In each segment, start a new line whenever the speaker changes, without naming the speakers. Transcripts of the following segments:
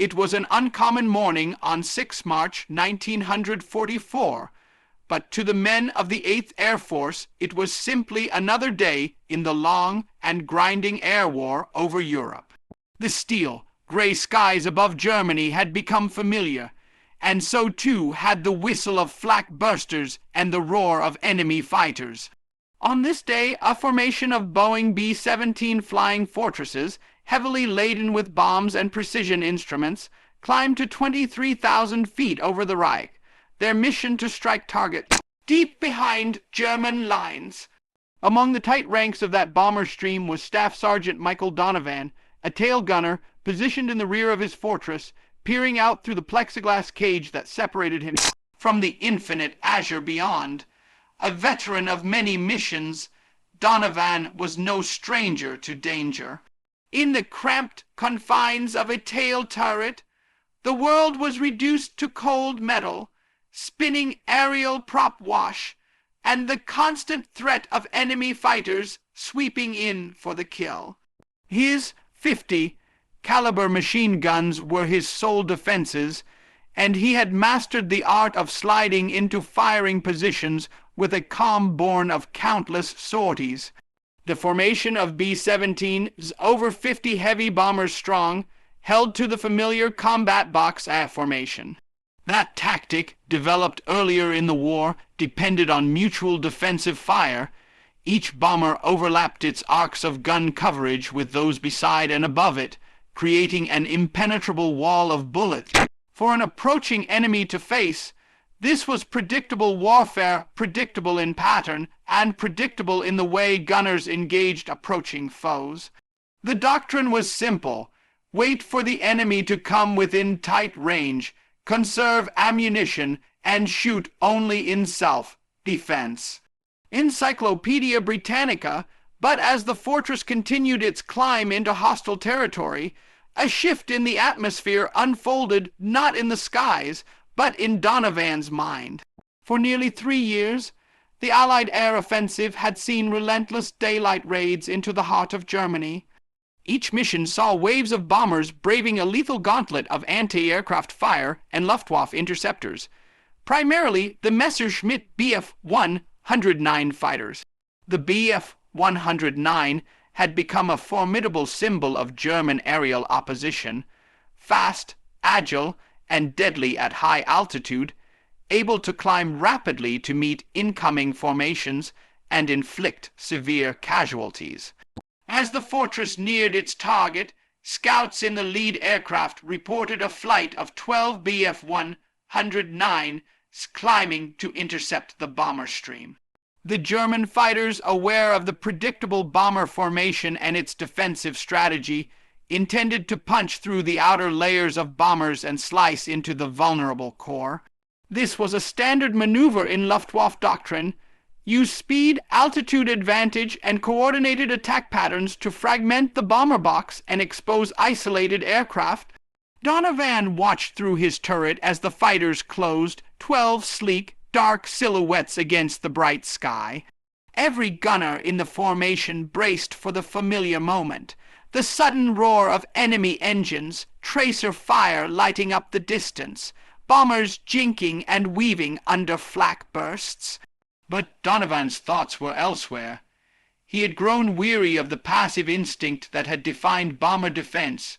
It was an uncommon morning on 6 March 1944, but to the men of the 8th Air Force it was simply another day in the long and grinding air war over Europe. The steel, gray skies above Germany had become familiar, and so too had the whistle of flak bursters and the roar of enemy fighters. On this day, a formation of Boeing B-17 flying fortresses, heavily laden with bombs and precision instruments, climbed to 23,000 feet over the Reich, their mission to strike targets deep behind German lines. Among the tight ranks of that bomber stream was Staff Sergeant Michael Donovan, a tail gunner positioned in the rear of his fortress, peering out through the plexiglass cage that separated him from the infinite azure beyond. A veteran of many missions, Donovan was no stranger to danger. In the cramped confines of a tail turret, the world was reduced to cold metal, spinning aerial prop wash, and the constant threat of enemy fighters sweeping in for the kill. His 50 caliber machine guns were his sole defenses, and he had mastered the art of sliding into firing positions with a calm born of countless sorties. The formation of B-17s, over 50 heavy bombers strong, held to the familiar combat box formation. That tactic, developed earlier in the war, depended on mutual defensive fire. Each bomber overlapped its arcs of gun coverage with those beside and above it, creating an impenetrable wall of bullets. For an approaching enemy to face, this was predictable warfare, predictable in pattern, and predictable in the way gunners engaged approaching foes. The doctrine was simple: wait for the enemy to come within tight range, conserve ammunition, and shoot only in self-defense. Encyclopedia Britannica. But as the fortress continued its climb into hostile territory, a shift in the atmosphere unfolded not in the skies, but in Donovan's mind. For nearly 3 years, the Allied air offensive had seen relentless daylight raids into the heart of Germany. Each mission saw waves of bombers braving a lethal gauntlet of anti-aircraft fire and Luftwaffe interceptors, primarily the Messerschmitt Bf-109 fighters. The Bf-109 had become a formidable symbol of German aerial opposition, fast, agile, and deadly at high altitude, able to climb rapidly to meet incoming formations and inflict severe casualties. As the fortress neared its target, scouts in the lead aircraft reported a flight of 12 Bf-109s climbing to intercept the bomber stream. The German fighters, aware of the predictable bomber formation and its defensive strategy, intended to punch through the outer layers of bombers and slice into the vulnerable core. This was a standard maneuver in Luftwaffe doctrine: use speed, altitude advantage, and coordinated attack patterns to fragment the bomber box and expose isolated aircraft. Donovan watched through his turret as the fighters closed, 12 sleek, dark silhouettes against the bright sky. Every gunner in the formation braced for the familiar moment: the sudden roar of enemy engines, tracer fire lighting up the distance, bombers jinking and weaving under flak bursts. But Donovan's thoughts were elsewhere. He had grown weary of the passive instinct that had defined bomber defense: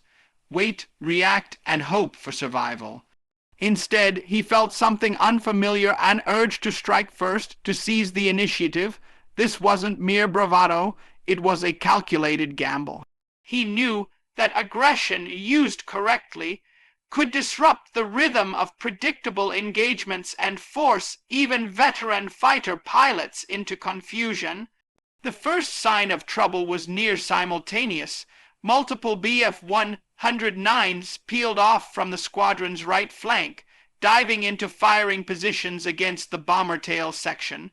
wait, react, and hope for survival. Instead, he felt something unfamiliar and urged to strike first, to seize the initiative. This wasn't mere bravado, it was a calculated gamble. He knew that aggression, used correctly, could disrupt the rhythm of predictable engagements and force even veteran fighter pilots into confusion. The first sign of trouble was near simultaneous. Multiple Bf-109s peeled off from the squadron's right flank, diving into firing positions against the bomber tail section.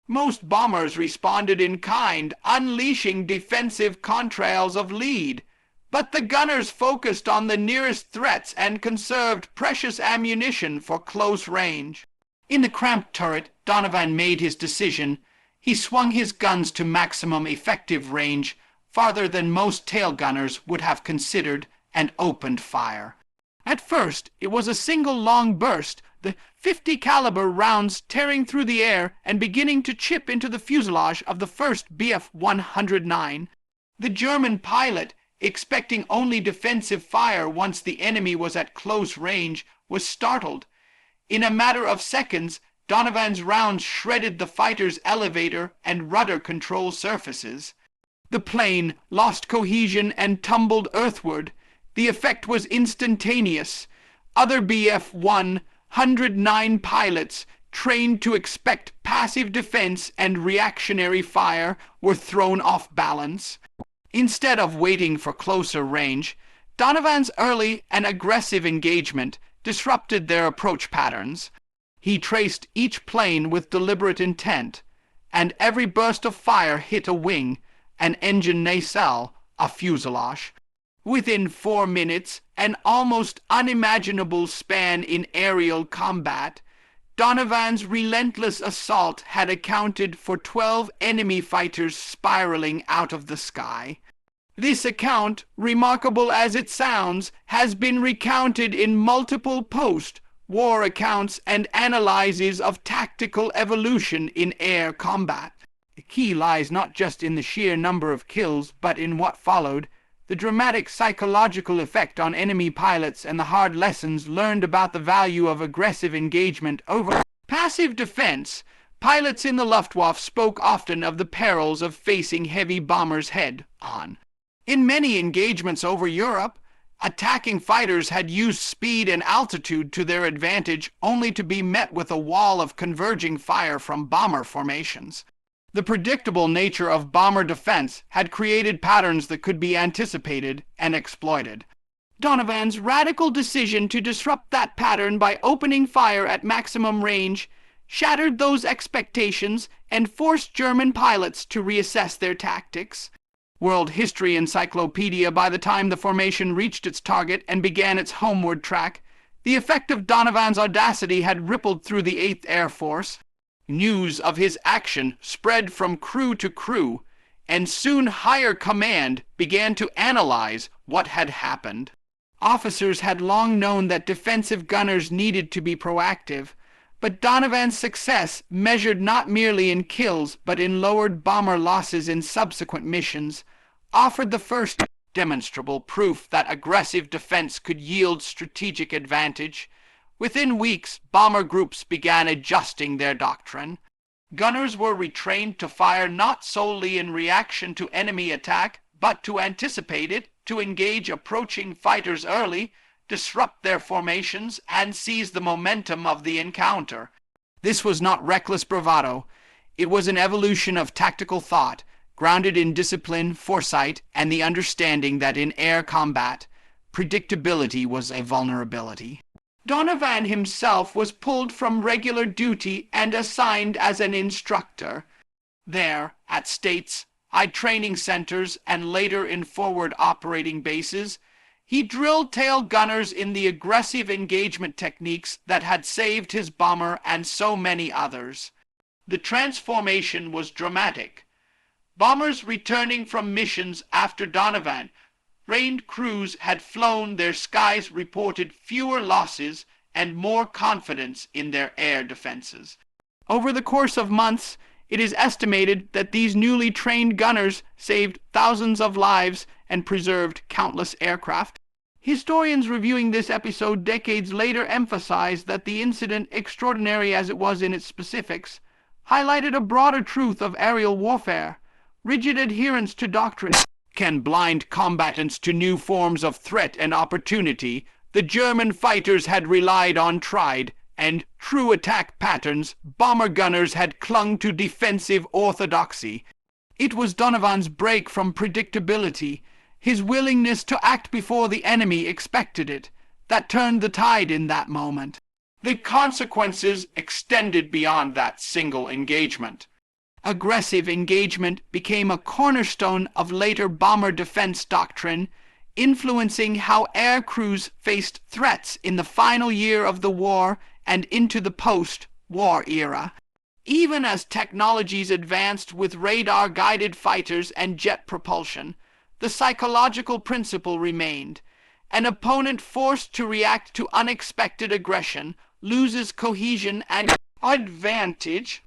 Most bombers responded in kind, unleashing defensive contrails of lead. But the gunners focused on the nearest threats and conserved precious ammunition for close range. In the cramped turret, Donovan made his decision. He swung his guns to maximum effective range, farther than most tail gunners would have considered, and opened fire. At first, it was a single long burst, the 50 caliber rounds tearing through the air and beginning to chip into the fuselage of the first Bf-109. The German pilot, expecting only defensive fire once the enemy was at close range, was startled. In a matter of seconds, Donovan's rounds shredded the fighter's elevator and rudder control surfaces. The plane lost cohesion and tumbled earthward. The effect was instantaneous. Other Bf-109 pilots, trained to expect passive defense and reactionary fire, were thrown off balance. Instead of waiting for closer range, Donovan's early and aggressive engagement disrupted their approach patterns. He traced each plane with deliberate intent, and every burst of fire hit a wing, an engine nacelle, a fuselage. Within 4 minutes, an almost unimaginable span in aerial combat, Donovan's relentless assault had accounted for 12 enemy fighters spiraling out of the sky. This account, remarkable as it sounds, has been recounted in multiple post-war accounts and analyses of tactical evolution in air combat. The key lies not just in the sheer number of kills, but in what followed, the dramatic psychological effect on enemy pilots and the hard lessons learned about the value of aggressive engagement over passive defense. Pilots in the Luftwaffe spoke often of the perils of facing heavy bombers head-on. In many engagements over Europe, attacking fighters had used speed and altitude to their advantage only to be met with a wall of converging fire from bomber formations. The predictable nature of bomber defense had created patterns that could be anticipated and exploited. Donovan's radical decision to disrupt that pattern by opening fire at maximum range shattered those expectations and forced German pilots to reassess their tactics. World History Encyclopedia, by the time the formation reached its target and began its homeward track, the effect of Donovan's audacity had rippled through the 8th Air Force. News of his action spread from crew to crew, and soon higher command began to analyze what had happened. Officers had long known that defensive gunners needed to be proactive, but Donovan's success, measured not merely in kills but in lowered bomber losses in subsequent missions, offered the first demonstrable proof that aggressive defense could yield strategic advantage. Within weeks, bomber groups began adjusting their doctrine. Gunners were retrained to fire not solely in reaction to enemy attack, but to anticipate it, to engage approaching fighters early, disrupt their formations, and seize the momentum of the encounter. This was not reckless bravado. It was an evolution of tactical thought, grounded in discipline, foresight, and the understanding that in air combat, predictability was a vulnerability. Donovan himself was pulled from regular duty and assigned as an instructor. There, at States, training centers, and later in forward operating bases, he drilled tail gunners in the aggressive engagement techniques that had saved his bomber and so many others. The transformation was dramatic. Bombers returning from missions after Donovan, trained crews had flown, their skies reported fewer losses and more confidence in their air defenses. Over the course of months, it is estimated that these newly trained gunners saved thousands of lives and preserved countless aircraft. Historians reviewing this episode decades later emphasized that the incident, extraordinary as it was in its specifics, highlighted a broader truth of aerial warfare. Rigid adherence to doctrine can blind combatants to new forms of threat and opportunity. The German fighters had relied on tried and true attack patterns. Bomber gunners had clung to defensive orthodoxy. It was Donovan's break from predictability, his willingness to act before the enemy expected it, that turned the tide in that moment. The consequences extended beyond that single engagement. Aggressive engagement became a cornerstone of later bomber defense doctrine, influencing how air crews faced threats in the final year of the war and into the post-war era. Even as technologies advanced with radar-guided fighters and jet propulsion, the psychological principle remained. An opponent forced to react to unexpected aggression loses cohesion and advantage.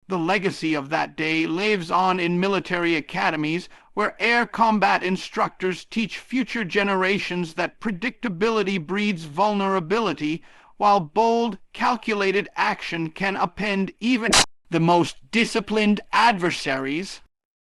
The legacy of that day lives on in military academies where air combat instructors teach future generations that predictability breeds vulnerability, while bold, calculated action can upend even the most disciplined adversaries.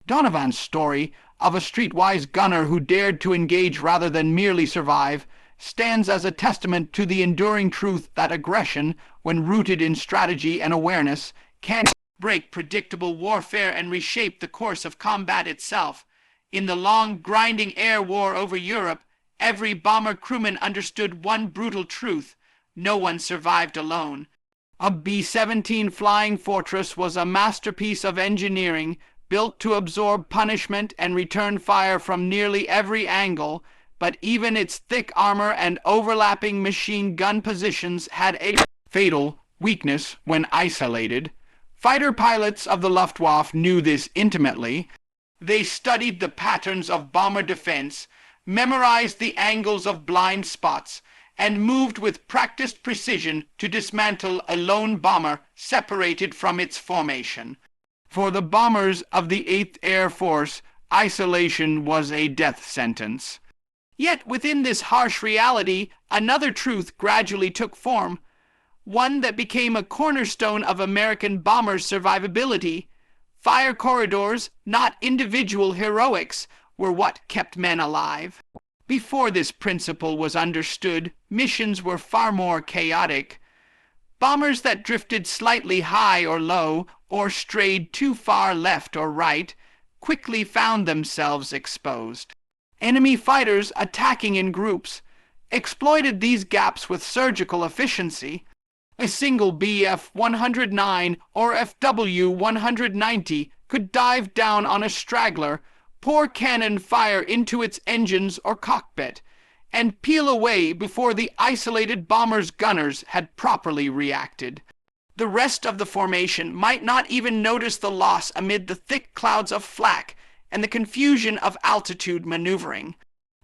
Donovan's story of a streetwise gunner who dared to engage rather than merely survive stands as a testament to the enduring truth that aggression, when rooted in strategy and awareness, can break predictable warfare and reshape the course of combat itself. In the long, grinding air war over Europe, every bomber crewman understood one brutal truth: no one survived alone. A B-17 Flying Fortress was a masterpiece of engineering, built to absorb punishment and return fire from nearly every angle, but even its thick armor and overlapping machine gun positions had a fatal weakness when isolated. Fighter pilots of the Luftwaffe knew this intimately. They studied the patterns of bomber defense, memorized the angles of blind spots, and moved with practiced precision to dismantle a lone bomber separated from its formation. For the bombers of the 8th Air Force, isolation was a death sentence. Yet within this harsh reality, another truth gradually took form, one that became a cornerstone of American bombers' survivability. Fire corridors, not individual heroics, were what kept men alive. Before this principle was understood, missions were far more chaotic. Bombers that drifted slightly high or low, or strayed too far left or right, quickly found themselves exposed. Enemy fighters attacking in groups exploited these gaps with surgical efficiency. A single Bf-109 or FW-190 could dive down on a straggler, pour cannon fire into its engines or cockpit, and peel away before the isolated bomber's gunners had properly reacted. The rest of the formation might not even notice the loss amid the thick clouds of flak and the confusion of altitude maneuvering.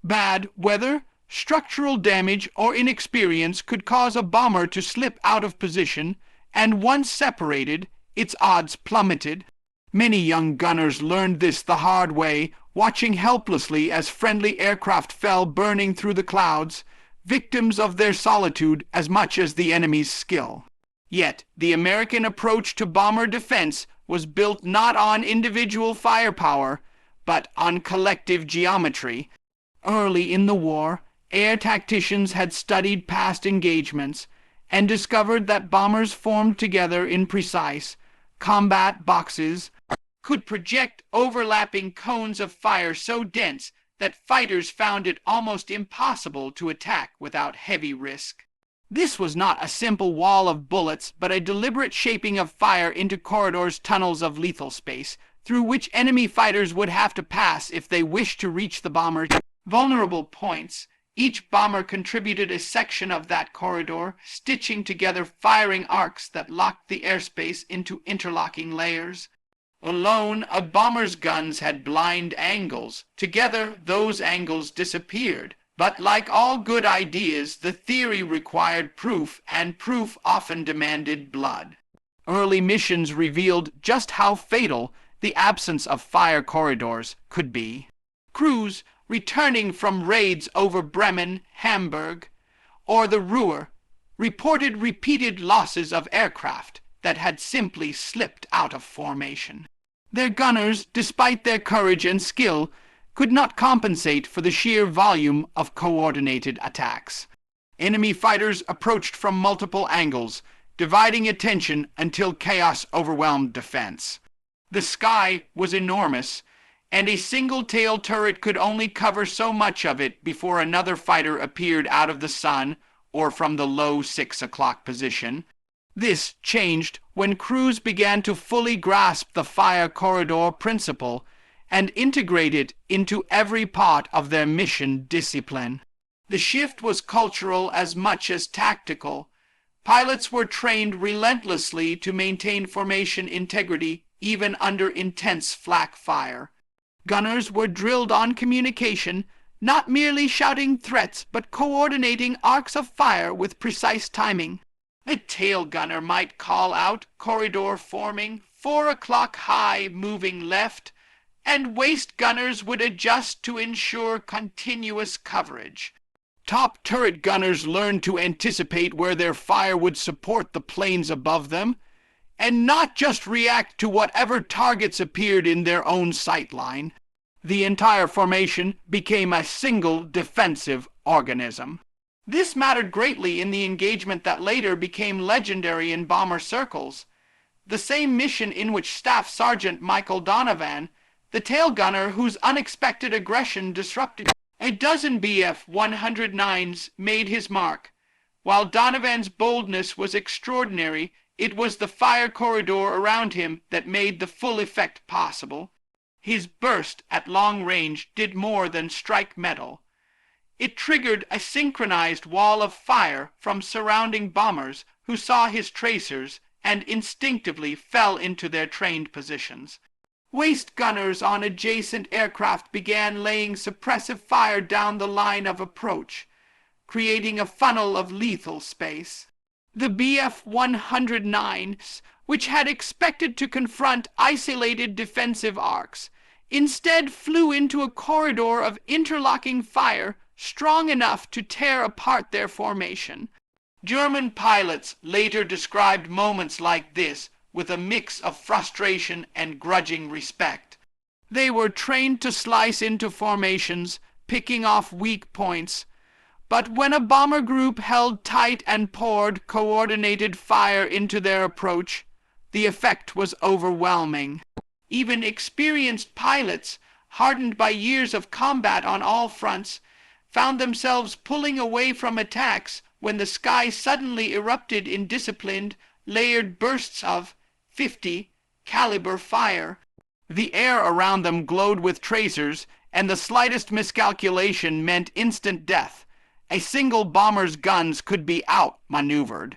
Bad weather, structural damage, or inexperience could cause a bomber to slip out of position, and once separated, its odds plummeted. Many young gunners learned this the hard way, watching helplessly as friendly aircraft fell burning through the clouds, victims of their solitude as much as the enemy's skill. Yet the American approach to bomber defense was built not on individual firepower, but on collective geometry. Early in the war, air tacticians had studied past engagements and discovered that bombers formed together in precise combat boxes could project overlapping cones of fire so dense that fighters found it almost impossible to attack without heavy risk. This was not a simple wall of bullets, but a deliberate shaping of fire into corridors, tunnels of lethal space, through which enemy fighters would have to pass if they wished to reach the bomber's vulnerable points. Each bomber contributed a section of that corridor, stitching together firing arcs that locked the airspace into interlocking layers. Alone, a bomber's guns had blind angles. Together, those angles disappeared. But like all good ideas, the theory required proof, and proof often demanded blood. Early missions revealed just how fatal the absence of fire corridors could be. Crews returning from raids over Bremen, Hamburg, or the Ruhr reported repeated losses of aircraft that had simply slipped out of formation. Their gunners, despite their courage and skill, could not compensate for the sheer volume of coordinated attacks. Enemy fighters approached from multiple angles, dividing attention until chaos overwhelmed defense. The sky was enormous, and a single-tail turret could only cover so much of it before another fighter appeared out of the sun or from the low 6 o'clock position. This changed when crews began to fully grasp the fire corridor principle and integrate it into every part of their mission discipline. The shift was cultural as much as tactical. Pilots were trained relentlessly to maintain formation integrity even under intense flak fire. Gunners were drilled on communication, not merely shouting threats but coordinating arcs of fire with precise timing. A tail gunner might call out, "Corridor forming, 4 o'clock high, moving left," and waist gunners would adjust to ensure continuous coverage. Top turret gunners learned to anticipate where their fire would support the planes above them, and not just react to whatever targets appeared in their own sight line. The entire formation became a single defensive organism. This mattered greatly in the engagement that later became legendary in bomber circles. The same mission in which Staff Sergeant Michael Donovan, the tail gunner whose unexpected aggression disrupted a dozen Bf-109s, made his mark. While Donovan's boldness was extraordinary, it was the fire corridor around him that made the full effect possible. His burst at long range did more than strike metal. It triggered a synchronized wall of fire from surrounding bombers who saw his tracers and instinctively fell into their trained positions. Waist gunners on adjacent aircraft began laying suppressive fire down the line of approach, creating a funnel of lethal space. The Bf-109s, which had expected to confront isolated defensive arcs, instead flew into a corridor of interlocking fire strong enough to tear apart their formation. German pilots later described moments like this with a mix of frustration and grudging respect. They were trained to slice into formations, picking off weak points, but when a bomber group held tight and poured coordinated fire into their approach, the effect was overwhelming. Even experienced pilots, hardened by years of combat on all fronts, found themselves pulling away from attacks when the sky suddenly erupted in disciplined, layered bursts of 50 caliber fire. The air around them glowed with tracers, and the slightest miscalculation meant instant death. A single bomber's guns could be out-maneuvered.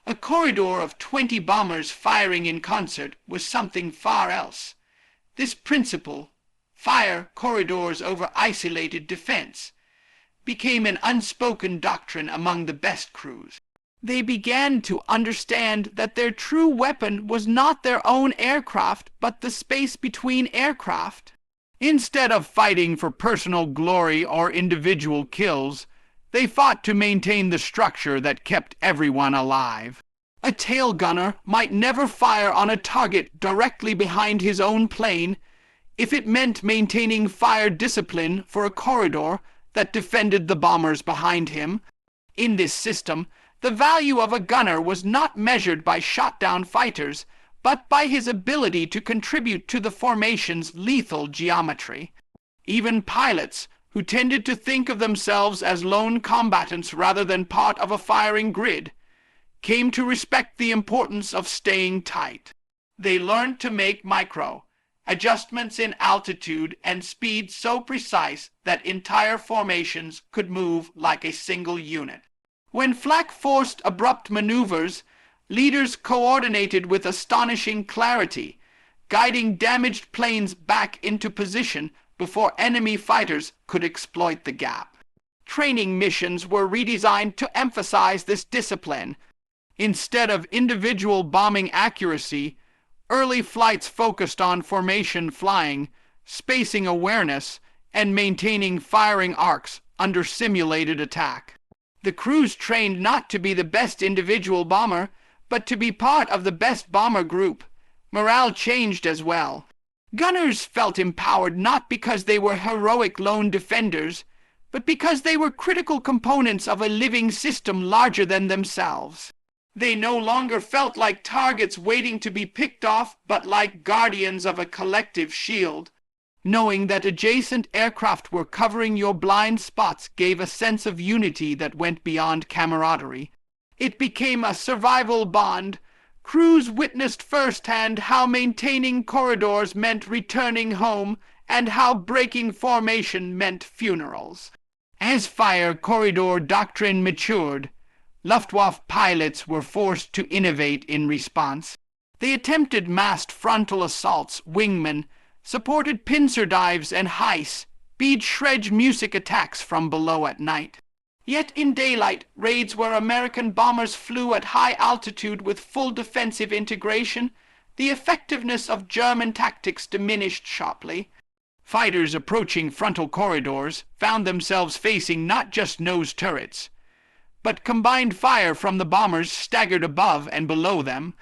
A corridor of 20 bombers firing in concert was something far else. This principle, fire corridors over isolated defense, became an unspoken doctrine among the best crews. They began to understand that their true weapon was not their own aircraft, but the space between aircraft. Instead of fighting for personal glory or individual kills, they fought to maintain the structure that kept everyone alive. A tail gunner might never fire on a target directly behind his own plane if it meant maintaining fire discipline for a corridor that defended the bombers behind him. In this system, the value of a gunner was not measured by shot-down fighters, but by his ability to contribute to the formation's lethal geometry. Even pilots, who tended to think of themselves as lone combatants rather than part of a firing grid, came to respect the importance of staying tight. They learned to make adjustments in altitude and speed so precise that entire formations could move like a single unit. When flak forced abrupt maneuvers, leaders coordinated with astonishing clarity, guiding damaged planes back into position before enemy fighters could exploit the gap. Training missions were redesigned to emphasize this discipline. Instead of individual bombing accuracy, early flights focused on formation flying, spacing awareness, and maintaining firing arcs under simulated attack. The crews trained not to be the best individual bomber, but to be part of the best bomber group. Morale changed as well. Gunners felt empowered not because they were heroic lone defenders, but because they were critical components of a living system larger than themselves. They no longer felt like targets waiting to be picked off, but like guardians of a collective shield. Knowing that adjacent aircraft were covering your blind spots gave a sense of unity that went beyond camaraderie. It became a survival bond. Crews witnessed firsthand how maintaining corridors meant returning home and how breaking formation meant funerals. As fire corridor doctrine matured, Luftwaffe pilots were forced to innovate in response. They attempted massed frontal assaults, wingmen, supported pincer dives and heists, beat shred music attacks from below at night. Yet in daylight, raids where American bombers flew at high altitude with full defensive integration, the effectiveness of German tactics diminished sharply. Fighters approaching frontal corridors found themselves facing not just nose turrets, but combined fire from the bombers staggered above and below them.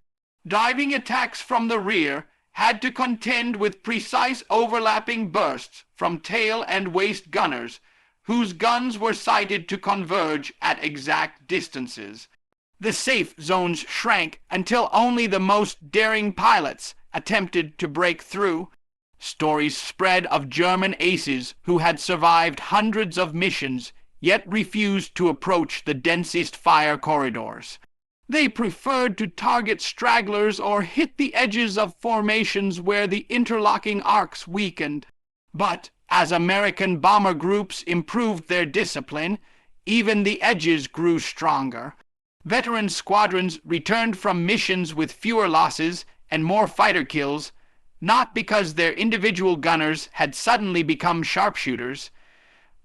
Diving attacks from the rear had to contend with precise overlapping bursts from tail and waist gunners, whose guns were sighted to converge at exact distances. The safe zones shrank until only the most daring pilots attempted to break through. Stories spread of German aces who had survived hundreds of missions yet refused to approach the densest fire corridors. They preferred to target stragglers or hit the edges of formations where the interlocking arcs weakened. But as American bomber groups improved their discipline, even the edges grew stronger. Veteran squadrons returned from missions with fewer losses and more fighter kills, not because their individual gunners had suddenly become sharpshooters,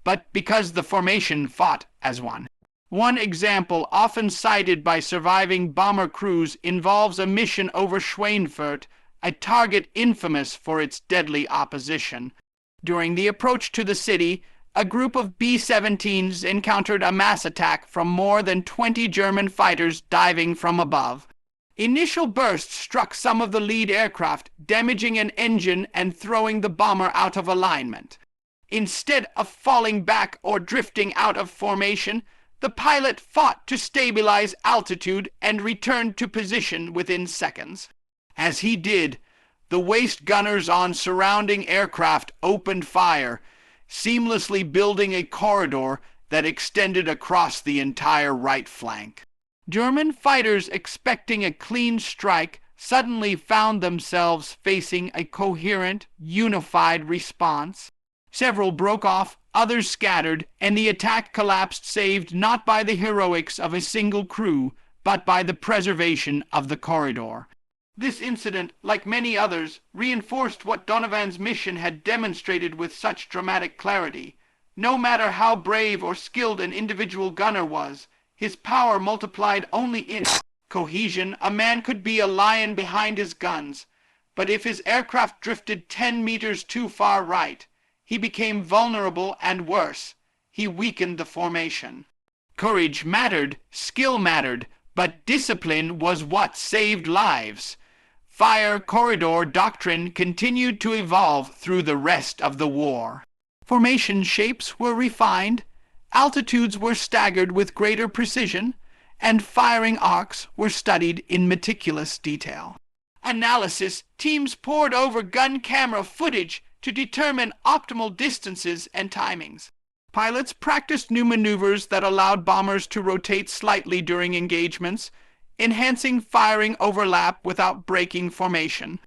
but because the formation fought as one. One example often cited by surviving bomber crews involves a mission over Schweinfurt, a target infamous for its deadly opposition. During the approach to the city, a group of B-17s encountered a mass attack from more than 20 German fighters diving from above. Initial bursts struck some of the lead aircraft, damaging an engine and throwing the bomber out of alignment. Instead of falling back or drifting out of formation, the pilot fought to stabilize altitude and returned to position within seconds. As he did, the waist gunners on surrounding aircraft opened fire, seamlessly building a corridor that extended across the entire right flank. German fighters expecting a clean strike suddenly found themselves facing a coherent, unified response. Several broke off, others scattered, and the attack collapsed, saved not by the heroics of a single crew, but by the preservation of the corridor. This incident, like many others, reinforced what Donovan's mission had demonstrated with such dramatic clarity. No matter how brave or skilled an individual gunner was, his power multiplied only in cohesion. A man could be a lion behind his guns, but if his aircraft drifted 10 meters too far right, he became vulnerable, and worse, he weakened the formation. Courage mattered, skill mattered, but discipline was what saved lives. Fire corridor doctrine continued to evolve through the rest of the war. Formation shapes were refined, altitudes were staggered with greater precision, and firing arcs were studied in meticulous detail. Analysis teams pored over gun camera footage to determine optimal distances and timings. Pilots practiced new maneuvers that allowed bombers to rotate slightly during engagements, enhancing firing overlap without breaking formation.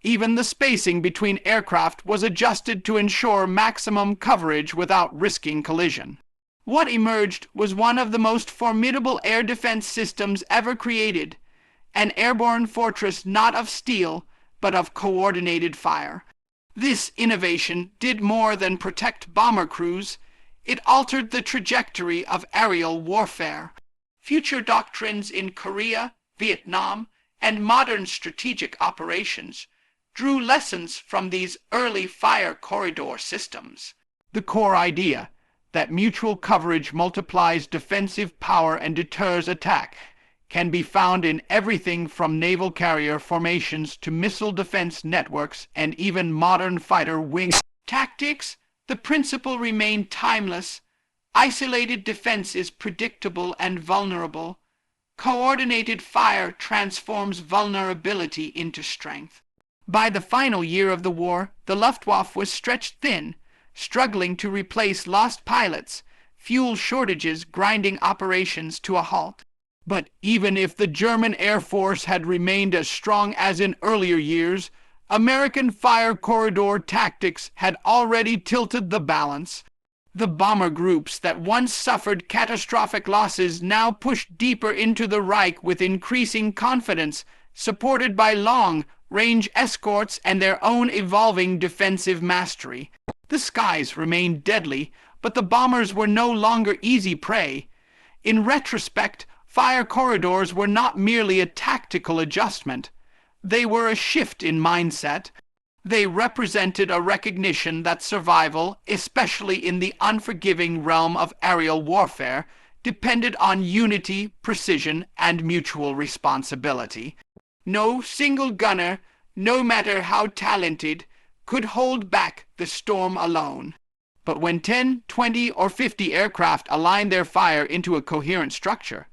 Even the spacing between aircraft was adjusted to ensure maximum coverage without risking collision. What emerged was one of the most formidable air defense systems ever created, an airborne fortress not of steel, but of coordinated fire. This innovation did more than protect bomber crews. It altered the trajectory of aerial warfare. Future doctrines in Korea, Vietnam, and modern strategic operations drew lessons from these early fire corridor systems. The core idea that mutual coverage multiplies defensive power and deters attack can be found in everything from naval carrier formations to missile defense networks and even modern fighter wing tactics. The principle remained timeless. Isolated defense is predictable and vulnerable. Coordinated fire transforms vulnerability into strength. By the final year of the war, the Luftwaffe was stretched thin, struggling to replace lost pilots, fuel shortages grinding operations to a halt. But even if the German Air Force had remained as strong as in earlier years, American fire corridor tactics had already tilted the balance. The bomber groups that once suffered catastrophic losses now pushed deeper into the Reich with increasing confidence, supported by long-range escorts and their own evolving defensive mastery. The skies remained deadly, but the bombers were no longer easy prey. In retrospect, fire corridors were not merely a tactical adjustment. They were a shift in mindset. They represented a recognition that survival, especially in the unforgiving realm of aerial warfare, depended on unity, precision, and mutual responsibility. No single gunner, no matter how talented, could hold back the storm alone. But when 10, 20, or 50 aircraft aligned their fire into a coherent structure,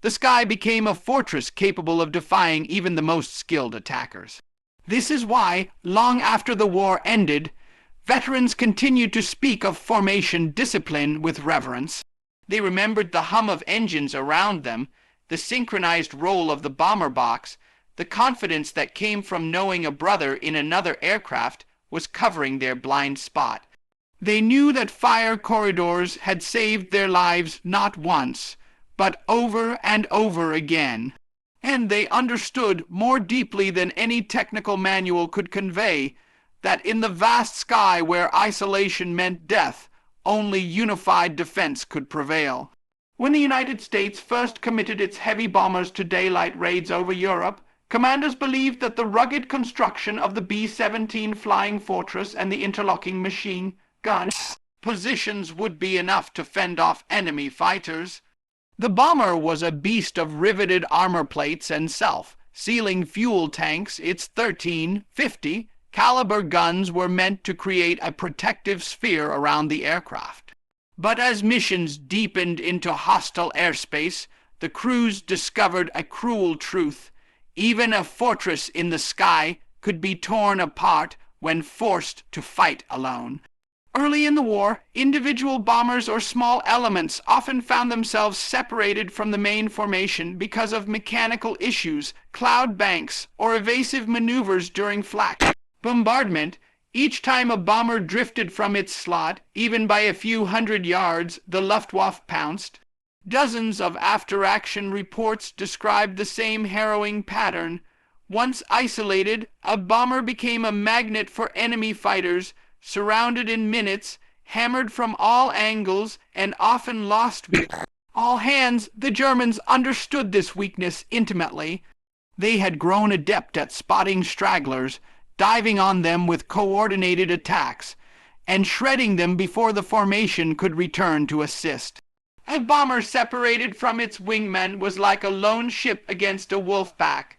the sky became a fortress capable of defying even the most skilled attackers. This is why, long after the war ended, veterans continued to speak of formation discipline with reverence. They remembered the hum of engines around them, the synchronized roll of the bomber box, the confidence that came from knowing a brother in another aircraft was covering their blind spot. They knew that fire corridors had saved their lives not once, but over and over again. And they understood more deeply than any technical manual could convey that in the vast sky where isolation meant death, only unified defense could prevail. When the United States first committed its heavy bombers to daylight raids over Europe, commanders believed that the rugged construction of the B-17 Flying Fortress and the interlocking machine gun positions would be enough to fend off enemy fighters. The bomber was a beast of riveted armor plates and self-sealing fuel tanks. Its 13-50 caliber guns were meant to create a protective sphere around the aircraft. But as missions deepened into hostile airspace, the crews discovered a cruel truth. Even a fortress in the sky could be torn apart when forced to fight alone. Early in the war, individual bombers or small elements often found themselves separated from the main formation because of mechanical issues, cloud banks, or evasive maneuvers during flak bombardment. Each time a bomber drifted from its slot, even by a few hundred yards, the Luftwaffe pounced. Dozens of after-action reports described the same harrowing pattern. Once isolated, a bomber became a magnet for enemy fighters, surrounded in minutes, hammered from all angles, and often lost with all hands. The Germans understood this weakness intimately. They had grown adept at spotting stragglers, diving on them with coordinated attacks, and shredding them before the formation could return to assist. A bomber separated from its wingmen was like a lone ship against a wolf pack.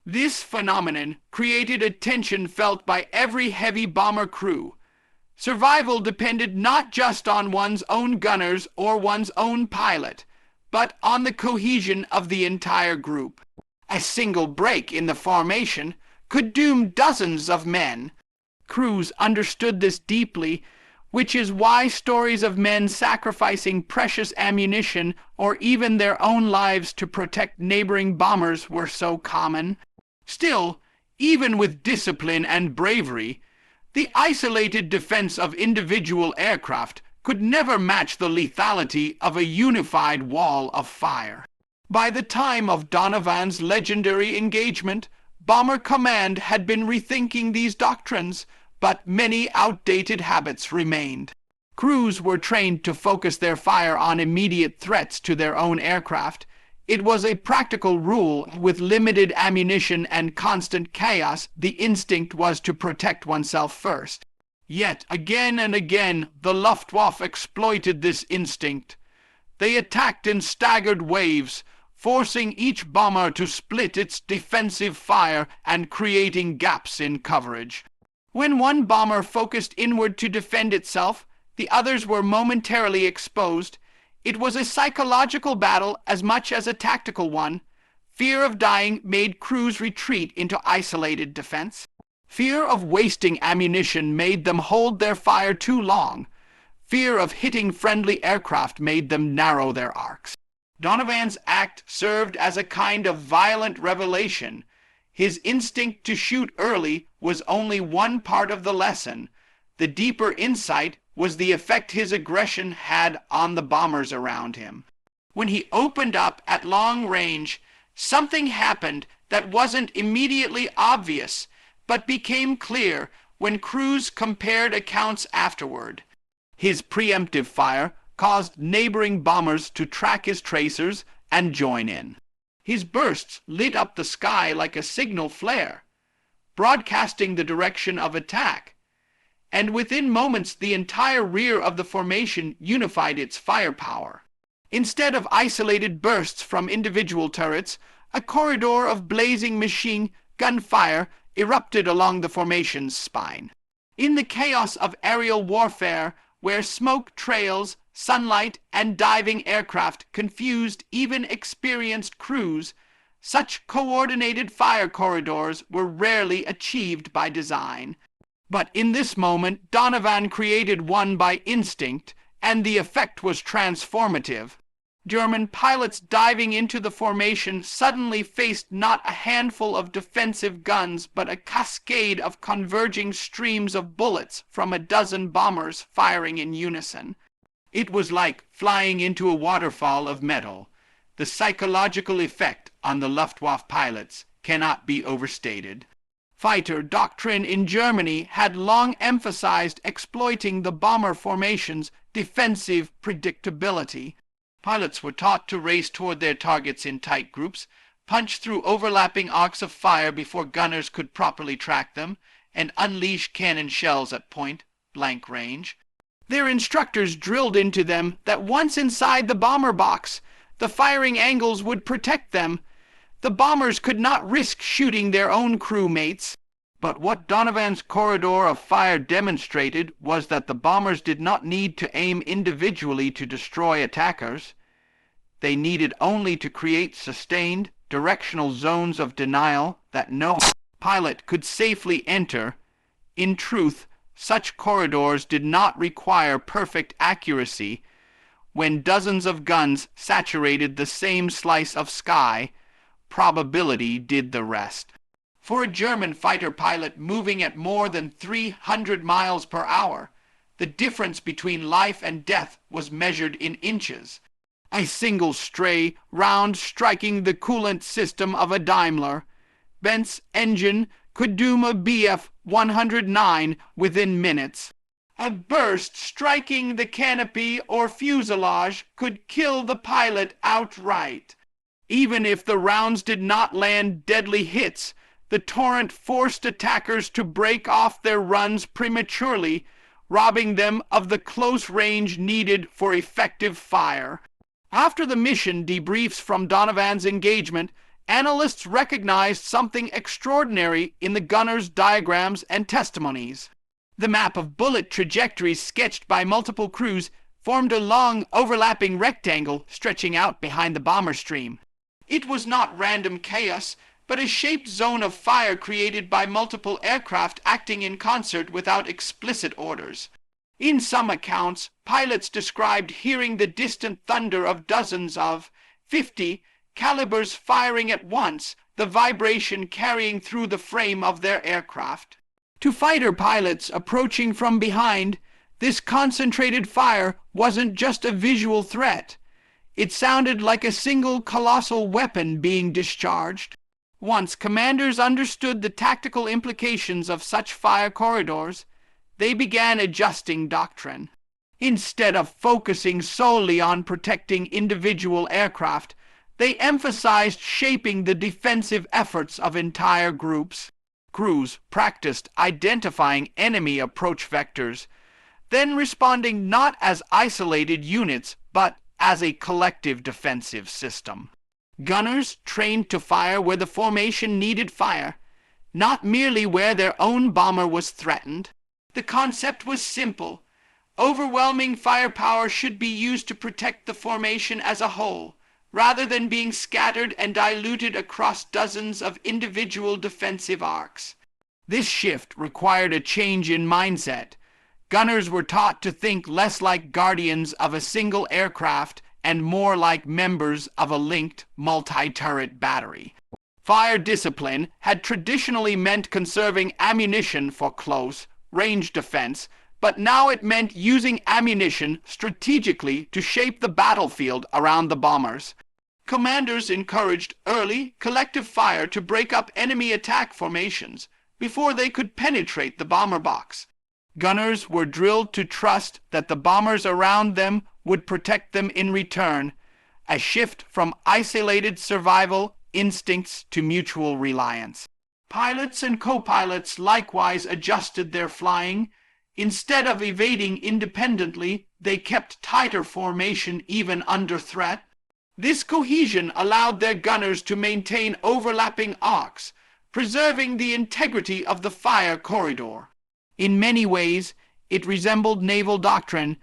This phenomenon created a tension felt by every heavy bomber crew. Survival depended not just on one's own gunners or one's own pilot, but on the cohesion of the entire group. A single break in the formation could doom dozens of men. Crews understood this deeply, which is why stories of men sacrificing precious ammunition or even their own lives to protect neighboring bombers were so common. Still, even with discipline and bravery, the isolated defense of individual aircraft could never match the lethality of a unified wall of fire. By the time of Donovan's legendary engagement, Bomber Command had been rethinking these doctrines, but many outdated habits remained. Crews were trained to focus their fire on immediate threats to their own aircraft. It was a practical rule. With limited ammunition and constant chaos, the instinct was to protect oneself first. Yet, again and again, the Luftwaffe exploited this instinct. They attacked in staggered waves, forcing each bomber to split its defensive fire and creating gaps in coverage. When one bomber focused inward to defend itself, the others were momentarily exposed. It was a psychological battle as much as a tactical one. Fear of dying made crews retreat into isolated defense. Fear of wasting ammunition made them hold their fire too long. Fear of hitting friendly aircraft made them narrow their arcs. Donovan's act served as a kind of violent revelation. His instinct to shoot early was only one part of the lesson. The deeper insight was the effect his aggression had on the bombers around him. When he opened up at long range, something happened that wasn't immediately obvious, but became clear. when crews compared accounts afterward. His preemptive fire caused neighboring bombers to track his tracers and join in. His bursts lit up the sky like a signal flare, broadcasting the direction of attack, and within moments the entire rear of the formation unified its firepower. Instead of isolated bursts from individual turrets, a corridor of blazing machine gun fire erupted along the formation's spine. In the chaos of aerial warfare, where smoke trails, sunlight, and diving aircraft confused even experienced crews, such coordinated fire corridors were rarely achieved by design. But in this moment, Donovan created one by instinct, and the effect was transformative. German pilots diving into the formation suddenly faced not a handful of defensive guns, but a cascade of converging streams of bullets from a dozen bombers firing in unison. It was like flying into a waterfall of metal. The psychological effect on the Luftwaffe pilots cannot be overstated. Fighter doctrine in Germany had long emphasized exploiting the bomber formation's defensive predictability. Pilots were taught to race toward their targets in tight groups, punch through overlapping arcs of fire before gunners could properly track them, and unleash cannon shells at point-blank range. Their instructors drilled into them that once inside the bomber box, the firing angles would protect them. The bombers could not risk shooting their own crewmates. But what Donovan's corridor of fire demonstrated was that the bombers did not need to aim individually to destroy attackers. They needed only to create sustained, directional zones of denial that no pilot could safely enter. In truth, such corridors did not require perfect accuracy. When dozens of guns saturated the same slice of sky, probability did the rest. For a German fighter pilot moving at more than 300 miles per hour, the difference between life and death was measured in inches. A single stray round striking the coolant system of a Daimler Benz engine could doom a Bf 109 within minutes. A burst striking the canopy or fuselage could kill the pilot outright. Even if the rounds did not land deadly hits, the torrent forced attackers to break off their runs prematurely, robbing them of the close range needed for effective fire. After the mission debriefs from Donovan's engagement, analysts recognized something extraordinary in the gunners' diagrams and testimonies. The map of bullet trajectories sketched by multiple crews formed a long, overlapping rectangle stretching out behind the bomber stream. It was not random chaos, but a shaped zone of fire created by multiple aircraft acting in concert without explicit orders. In some accounts, pilots described hearing the distant thunder of dozens of 50 calibers firing at once, the vibration carrying through the frame of their aircraft. To fighter pilots approaching from behind, this concentrated fire wasn't just a visual threat. It sounded like a single colossal weapon being discharged. Once commanders understood the tactical implications of such fire corridors, they began adjusting doctrine. Instead of focusing solely on protecting individual aircraft, they emphasized shaping the defensive efforts of entire groups. Crews practiced identifying enemy approach vectors, then responding not as isolated units, but as a collective defensive system. Gunners trained to fire where the formation needed fire, not merely where their own bomber was threatened. The concept was simple. Overwhelming firepower should be used to protect the formation as a whole, rather than being scattered and diluted across dozens of individual defensive arcs. This shift required a change in mindset. Gunners were taught to think less like guardians of a single aircraft and more like members of a linked multi-turret battery. Fire discipline had traditionally meant conserving ammunition for close, range defense, but now it meant using ammunition strategically to shape the battlefield around the bombers. Commanders encouraged early, collective fire to break up enemy attack formations, before they could penetrate the bomber box. Gunners were drilled to trust that the bombers around them would protect them in return, a shift from isolated survival instincts to mutual reliance. Pilots and co-pilots likewise adjusted their flying. Instead of evading independently, they kept tighter formation even under threat. This cohesion allowed their gunners to maintain overlapping arcs, preserving the integrity of the fire corridor. In many ways, it resembled naval doctrine,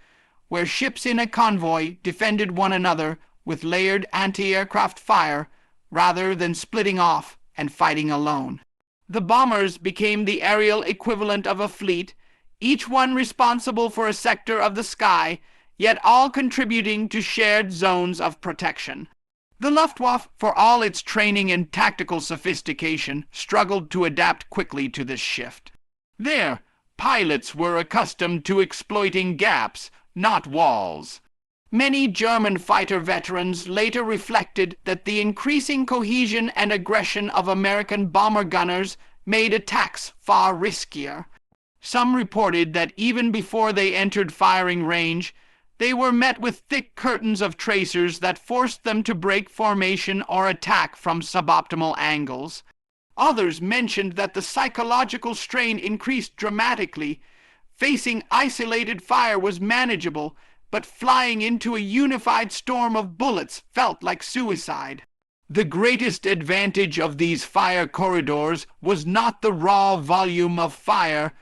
where ships in a convoy defended one another with layered anti-aircraft fire rather than splitting off and fighting alone. The bombers became the aerial equivalent of a fleet, each one responsible for a sector of the sky, yet all contributing to shared zones of protection. The Luftwaffe, for all its training and tactical sophistication, struggled to adapt quickly to this shift. There, pilots were accustomed to exploiting gaps, not walls. Many German fighter veterans later reflected that the increasing cohesion and aggression of American bomber gunners made attacks far riskier. Some reported that even before they entered firing range, they were met with thick curtains of tracers that forced them to break formation or attack from suboptimal angles. Others mentioned that the psychological strain increased dramatically. Facing isolated fire was manageable, but flying into a unified storm of bullets felt like suicide. The greatest advantage of these fire corridors was not the raw volume of fire,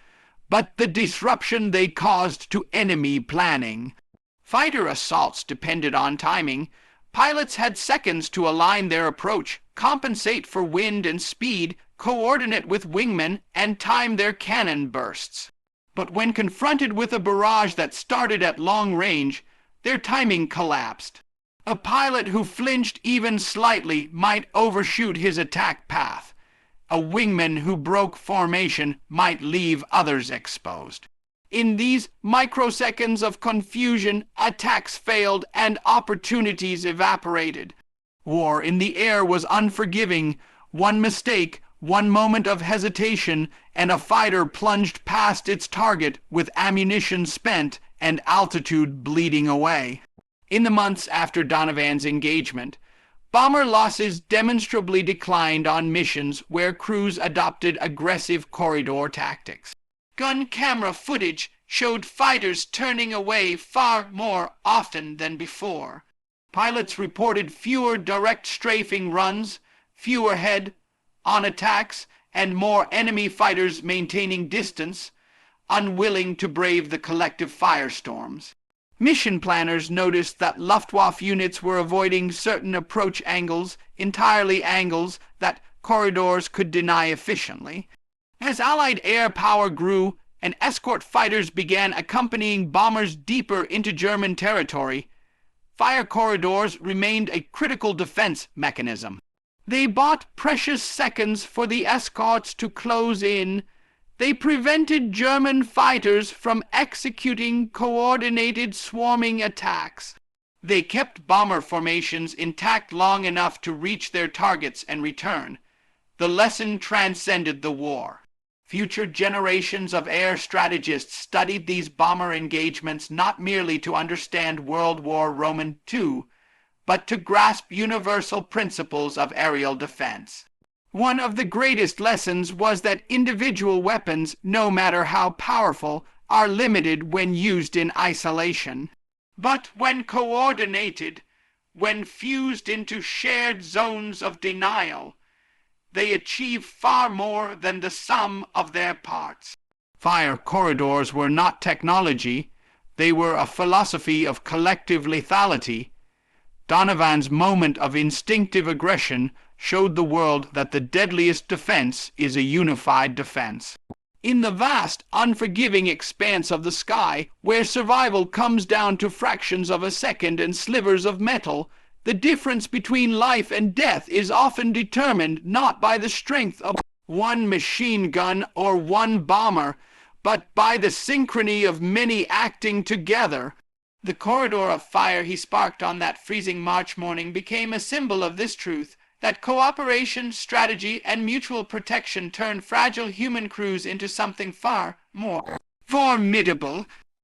but the disruption they caused to enemy planning. Fighter assaults depended on timing. Pilots had seconds to align their approach, compensate for wind and speed, coordinate with wingmen, and time their cannon bursts. But when confronted with a barrage that started at long range, their timing collapsed. A pilot who flinched even slightly might overshoot his attack path. A wingman who broke formation might leave others exposed. In these microseconds of confusion, attacks failed and opportunities evaporated. War in the air was unforgiving. One mistake, one moment of hesitation, and a fighter plunged past its target with ammunition spent and altitude bleeding away. In the months after Donovan's engagement, bomber losses demonstrably declined on missions where crews adopted aggressive corridor tactics. Gun camera footage showed fighters turning away far more often than before. Pilots reported fewer direct strafing runs, fewer head-on attacks, and more enemy fighters maintaining distance, unwilling to brave the collective firestorms. Mission planners noticed that Luftwaffe units were avoiding certain approach angles, entirely angles that corridors could deny efficiently. As Allied air power grew and escort fighters began accompanying bombers deeper into German territory, fire corridors remained a critical defense mechanism. They bought precious seconds for the escorts to close in. They prevented German fighters from executing coordinated swarming attacks. They kept bomber formations intact long enough to reach their targets and return. The lesson transcended the war. Future generations of air strategists studied these bomber engagements not merely to understand World War II, but to grasp universal principles of aerial defense. One of the greatest lessons was that individual weapons, no matter how powerful, are limited when used in isolation. But when coordinated, when fused into shared zones of denial, they achieve far more than the sum of their parts. Fire corridors were not technology. They were a philosophy of collective lethality. Donovan's moment of instinctive aggression showed the world that the deadliest defense is a unified defense. In the vast, unforgiving expanse of the sky, where survival comes down to fractions of a second and slivers of metal, the difference between life and death is often determined not by the strength of one machine gun or one bomber, but by the synchrony of many acting together. The corridor of fire he sparked on that freezing March morning became a symbol of this truth, that cooperation, strategy, and mutual protection turn fragile human crews into something far more formidable